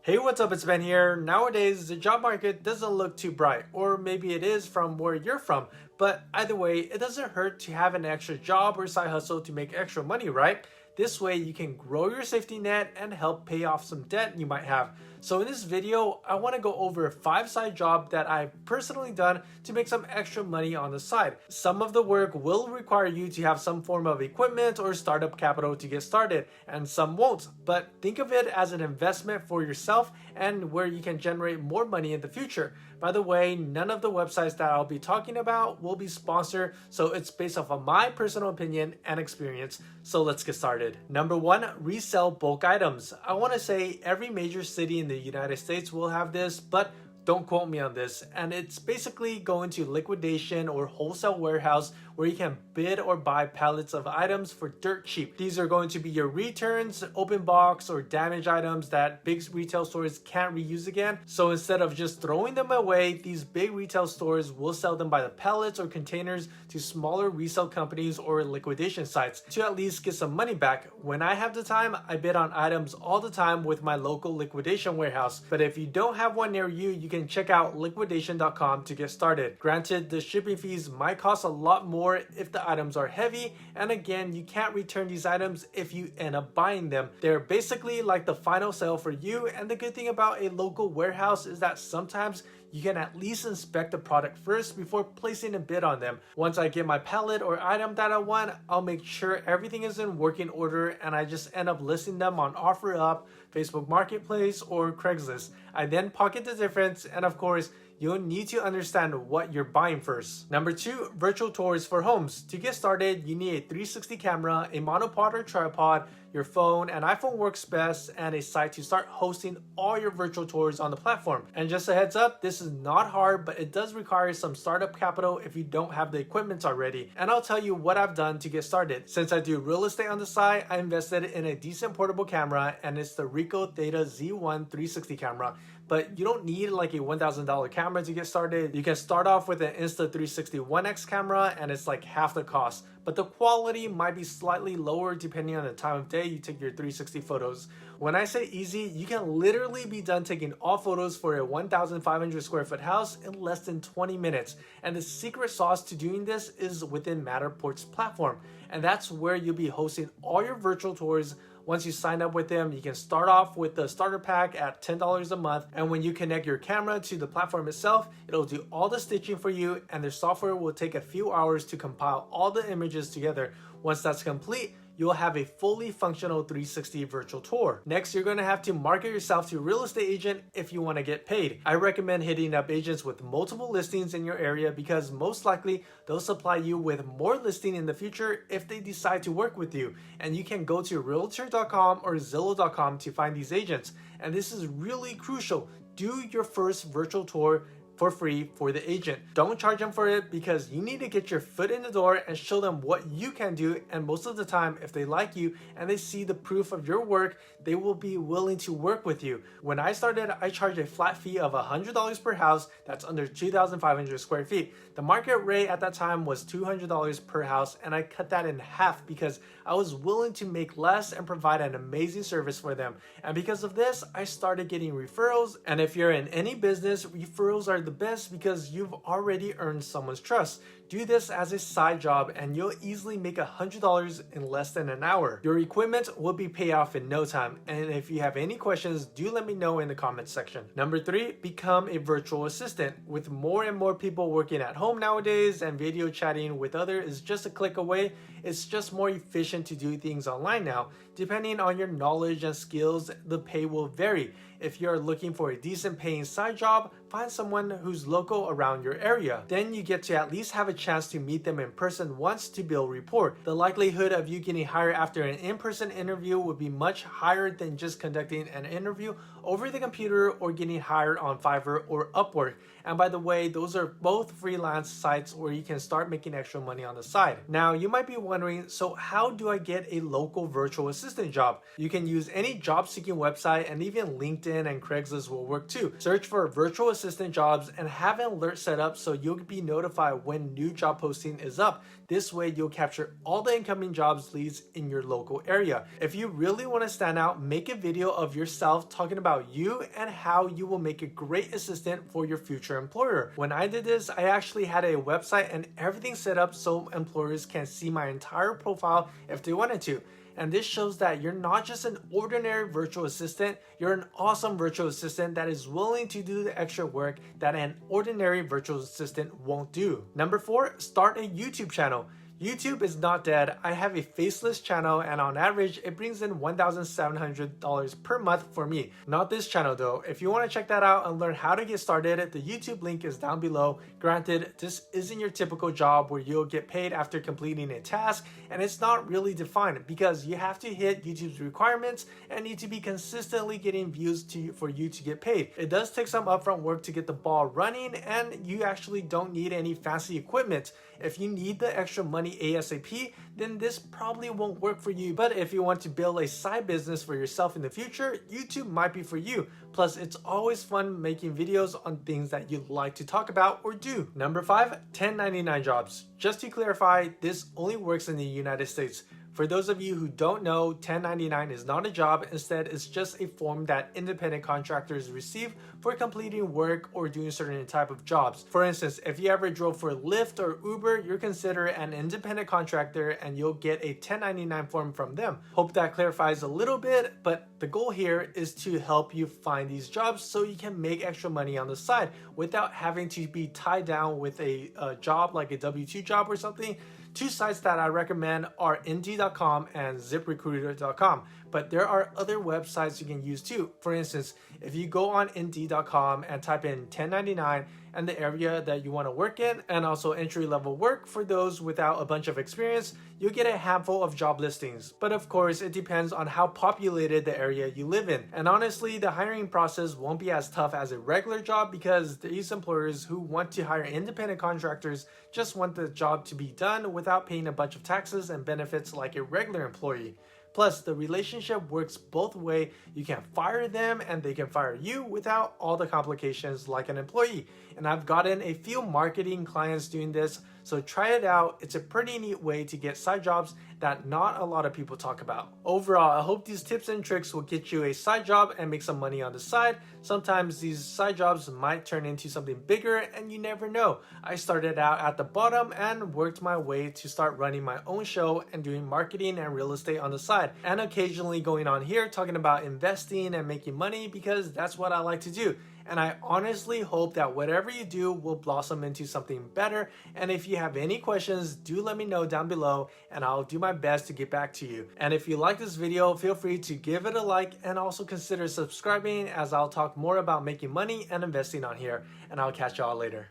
Hey, what's up? It's Ben here. Nowadays, the job market doesn't look too bright, or maybe it is from where you're from, but either way, it doesn't hurt to have an extra job or side hustle to make extra money, right? This way, you can grow your safety net and help pay off some debt you might have. So in this video, I want to go over 5 side jobs that I've personally done to make some extra money on the side. Some of the work will require you to have some form of equipment or startup capital to get started, and some won't. But think of it as an investment for yourself and where you can generate more money in the future. By the way, none of the websites that I'll be talking about will be sponsored, so it's based off of my personal opinion and experience. So let's get started. Number 1, resell bulk items. I want to say every major city in the United States will have this, but don't quote me on this. And it's basically going to liquidation or wholesale warehouse where you can bid or buy pallets of items for dirt cheap. These are going to be your returns, open box, or damaged items that big retail stores can't reuse again. So instead of just throwing them away, these big retail stores will sell them by the pallets or containers to smaller resale companies or liquidation sites to at least get some money back. When I have the time, I bid on items all the time with my local liquidation warehouse. But if you don't have one near you, you can check out liquidation.com to get started. Granted, the shipping fees might cost a lot more if the items are heavy, and again, you can't return these items if you end up buying them. They're basically like the final sale for you, and the good thing about a local warehouse is that sometimes you can at least inspect the product first before placing a bid on them. Once I get my pallet or item that I want, I'll make sure everything is in working order and I just end up listing them on OfferUp, Facebook Marketplace, or Craigslist. I then pocket the difference, and of course, you'll need to understand what you're buying first. Number 2, virtual tours for homes. To get started, you need a 360 camera, a monopod or tripod, your phone, an iPhone works best, and a site to start hosting all your virtual tours on the platform. And just a heads up, this is not hard, but it does require some startup capital if you don't have the equipment already. And I'll tell you what I've done to get started. Since I do real estate on the side, I invested in a decent portable camera, and it's the Ricoh Theta Z1 360 camera. But you don't need like a $1,000 camera to get started. You can start off with an Insta360 1X camera, and it's like half the cost. But the quality might be slightly lower depending on the time of day you take your 360 photos. When I say easy, you can literally be done taking all photos for a 1,500 square foot house in less than 20 minutes. And the secret sauce to doing this is within Matterport's platform. And that's where you'll be hosting all your virtual tours. Once you sign up with them, you can start off with the starter pack at $10 a month. And when you connect your camera to the platform itself, it'll do all the stitching for you, and their software will take a few hours to compile all the images together. Once that's complete, you'll have a fully functional 360 virtual tour. Next, you're gonna have to market yourself to a real estate agent if you wanna get paid. I recommend hitting up agents with multiple listings in your area because most likely they'll supply you with more listing in the future if they decide to work with you. And you can go to realtor.com or Zillow.com to find these agents. And this is really crucial. Do your first virtual tour for free for the agent. Don't charge them for it because you need to get your foot in the door and show them what you can do, and most of the time if they like you and they see the proof of your work, they will be willing to work with you. When I started, I charged a flat fee of $100 per house that's under 2,500 square feet. The market rate at that time was $200 per house, and I cut that in half because I was willing to make less and provide an amazing service for them. And because of this, I started getting referrals, and if you're in any business, referrals are the best because you've already earned someone's trust. Do this as a side job and you'll easily make $100 in less than an hour. Your equipment will be paid off in no time, and if you have any questions, do let me know in the comments section. Number 3, become a virtual assistant. With more and more people working at home nowadays and video chatting with others is just a click away, it's just more efficient to do things online now. Depending on your knowledge and skills, the pay will vary. If you're looking for a decent paying side job, find someone who's local around your area. Then you get to at least have a chance to meet them in person once to build rapport. The likelihood of you getting hired after an in-person interview would be much higher than just conducting an interview over the computer or getting hired on Fiverr or Upwork. And by the way, those are both freelance sites where you can start making extra money on the side. Now, you might be wondering, so how do I get a local virtual assistant job? You can use any job seeking website, and even LinkedIn and Craigslist will work too. Search for virtual assistant jobs and have an alert set up so you'll be notified when new new job posting is up. This way you'll capture all the incoming jobs leads in your local area. If you really want to stand out, make a video of yourself talking about you and how you will make a great assistant for your future employer. When I did this, I actually had a website and everything set up so employers can see my entire profile if they wanted to. And this shows that you're not just an ordinary virtual assistant, you're an awesome virtual assistant that is willing to do the extra work that an ordinary virtual assistant won't do. Number 4, start a YouTube channel. YouTube is not dead. I have a faceless channel and on average it brings in $1,700 per month for me. Not this channel though. If you want to check that out and learn how to get started, the YouTube link is down below. Granted, this isn't your typical job where you'll get paid after completing a task, and it's not really defined because you have to hit YouTube's requirements and need to be consistently getting views for you to get paid. It does take some upfront work to get the ball running, and you actually don't need any fancy equipment. If you need the extra money ASAP, then this probably won't work for you. But if you want to build a side business for yourself in the future, YouTube might be for you. Plus, it's always fun making videos on things that you like to talk about or do. Number 5, 1099 jobs. Just to clarify, this only works in the United States. For those of you who don't know, 1099 is not a job. Instead, it's just a form that independent contractors receive for completing work or doing certain type of jobs. For instance, if you ever drove for Lyft or Uber, you're considered an independent contractor and you'll get a 1099 form from them. Hope that clarifies a little bit, but the goal here is to help you find these jobs so you can make extra money on the side without having to be tied down with a job like a W-2 job or something. 2 sites that I recommend are Indeed.com and ZipRecruiter.com, but there are other websites you can use too. For instance, if you go on Indeed.com and type in 1099 and the area that you want to work in, and also entry-level work for those without a bunch of experience, you'll get a handful of job listings. But of course, it depends on how populated the area you live in. And honestly, the hiring process won't be as tough as a regular job because these employers who want to hire independent contractors just want the job to be done without paying a bunch of taxes and benefits like a regular employee. Plus, the relationship works both ways. You can fire them and they can fire you without all the complications like an employee. And I've gotten a few marketing clients doing this, so try it out. It's a pretty neat way to get side jobs that not a lot of people talk about. Overall, I hope these tips and tricks will get you a side job and make some money on the side. Sometimes these side jobs might turn into something bigger and you never know. I started out at the bottom and worked my way to start running my own show and doing marketing and real estate on the side, and occasionally going on here talking about investing and making money because that's what I like to do. And I honestly hope that whatever you do will blossom into something better. And if you have any questions, do let me know down below and I'll do my best to get back to you. And if you like this video, feel free to give it a like and also consider subscribing, as I'll talk more about making money and investing on here. And I'll catch y'all later.